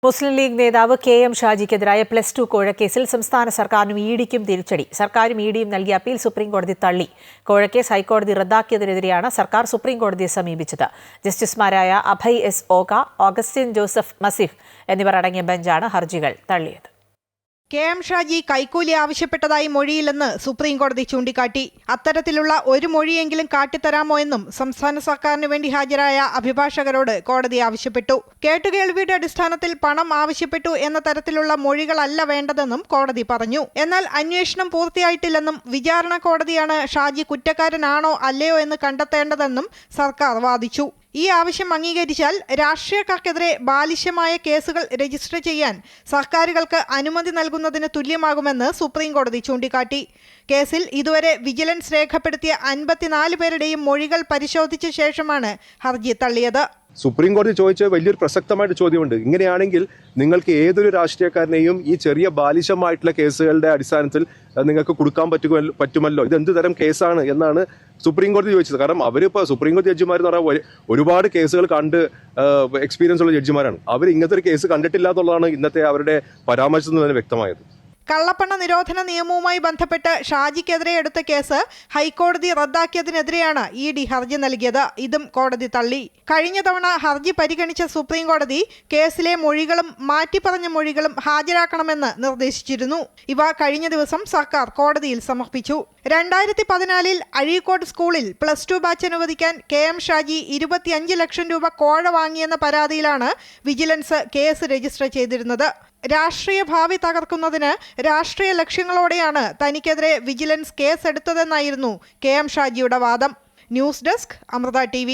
മുസ്ലിം league നേതാവ് K M. ഷാജിക്കെതിരായ +2 കോഴക്കേസിൽ സംസ്ഥാന സർക്കാരിനും ഇഡിക്കും തിരിച്ചടി. സർക്കാരും ഇഡിയും നൽകിയ അപ്പീൽ സുപ്രീംകോടതി തള്ളി. കോഴക്കേസ് ഹൈക്കോടതി റദ്ദാക്കിയതിനെതിരെയാണ് സർക്കാർ സുപ്രീംകോടതിയെ സമീപിച്ചത്. ജസ്റ്റിസുമാരായ Abhay S Oka, Augustine Joseph Masih എന്നിവർ അടങ്ങിയ ബെഞ്ചാണ് ഹർജികൾ തള്ളിയത്. കെ.എം. ഷാജി കൈക്കൂലി ആവശ്യപ്പെട്ടതായി മൊഴിയില്ലെന്ന് സുപ്രീംകോടതി ചൂണ്ടിക്കാട്ടി. അത്തരത്തിലുള്ള ഒരു മൊഴിയെങ്കിലും കാട്ടിത്തരാമോ എന്നും സംസ്ഥാന സർക്കാരിന് വേണ്ടി ഹാജരായ അഭിഭാഷകരോട് കോടതി ആവശ്യപ്പെട്ടു. കേട്ടുകേൾവിയുടെ അടിസ്ഥാനത്തിൽ പണം ആവശ്യപ്പെട്ടു എന്ന തരത്തിലുള്ള മൊഴികളല്ല വേണ്ടതെന്നും കോടതി പറഞ്ഞു. എന്നാൽ അന്വേഷണം പൂർത്തിയായിട്ടില്ലെന്നും വിചാരണ കോടതിയാണ് ഷാജി കുറ്റക്കാരനാണോ അല്ലയോ എന്ന് കണ്ടെത്തേണ്ടതെന്നും സർക്കാർ വാദിച്ചു. ഈ ആവശ്യം അംഗീകരിച്ചാൽ രാഷ്ട്രീയക്കാർക്കെതിരെ ബാലിശമായ കേസുകൾ രജിസ്റ്റർ ചെയ്യാൻ സർക്കാരുകൾക്ക് അനുമതി നൽകുന്നതിന് തുല്യമാകുമെന്ന് സുപ്രീംകോടതി ചൂണ്ടിക്കാട്ടി. കേസിൽ ഇതുവരെ വിജിലൻസ് രേഖപ്പെടുത്തിയ 54 പേരുടെയും മൊഴികൾ പരിശോധിച്ച ശേഷമാണ് ഹർജി തള്ളിയത്. സുപ്രീം കോടതി ചോദിച്ച വലിയൊരു പ്രസക്തമായിട്ട് ചോദ്യമുണ്ട്. ഇങ്ങനെയാണെങ്കിൽ നിങ്ങൾക്ക് ഏതൊരു രാഷ്ട്രീയക്കാരനെയും ഈ ചെറിയ ബാലിശമായിട്ടുള്ള കേസുകളുടെ അടിസ്ഥാനത്തിൽ നിങ്ങൾക്ക് കൊടുക്കാൻ പറ്റുമല്ലോ, ഇത് എന്ത് തരം കേസാണ് എന്നാണ് സുപ്രീം കോടതി ചോദിച്ചത്. കാരണം അവരിപ്പോൾ സുപ്രീം കോടതി ജഡ്ജിമാരെന്ന് പറഞ്ഞാൽ ഒരുപാട് കേസുകൾ കണ്ട് എക്സ്പീരിയൻസ് ഉള്ള ജഡ്ജിമാരാണ്. അവർ ഇങ്ങനത്തെ ഒരു കേസ് കണ്ടിട്ടില്ല എന്നുള്ളതാണ് ഇന്നത്തെ അവരുടെ പരാമർശത്തിൽ നിന്ന് തന്നെ വ്യക്തമായത്. കള്ളപ്പണ നിരോധന നിയമവുമായി ബന്ധപ്പെട്ട് ഷാജിക്കെതിരെ എടുത്ത കേസ് ഹൈക്കോടതി റദ്ദാക്കിയതിനെതിരെയാണ് ഇഡി ഹർജി നൽകിയത്. ഇതും കോടതി തള്ളി. കഴിഞ്ഞ തവണ ഹർജി പരിഗണിച്ച സുപ്രീം കോടതി കേസിലെ മൊഴികളും മാറ്റിപ്പറഞ്ഞ മൊഴികളും ഹാജരാക്കണമെന്ന് നിർദ്ദേശിച്ചിരുന്നു. ഇവ കഴിഞ്ഞ ദിവസം സർക്കാർ കോടതിയിൽ സമർപ്പിച്ചു. 2014 അഴീക്കോട് സ്കൂളിൽ +2 ബാച്ച് അനുവദിക്കാൻ കെ.എം. ഷാജി 25 ലക്ഷം രൂപ കോഴ വാങ്ങിയെന്ന പരാതിയിലാണ് വിജിലൻസ് കേസ് രജിസ്റ്റർ ചെയ്തിരുന്നത്. രാഷ്ട്രീയ ഭാവി തകർക്കുന്നതിന് രാഷ്ട്രീയ ലക്ഷ്യങ്ങളോടെയാണ് തനിക്കെതിരെ വിജിലൻസ് കേസെടുത്തതെന്നായിരുന്നു കെ.എം. ഷാജിയുടെ വാദം. News desk, Amrita TV.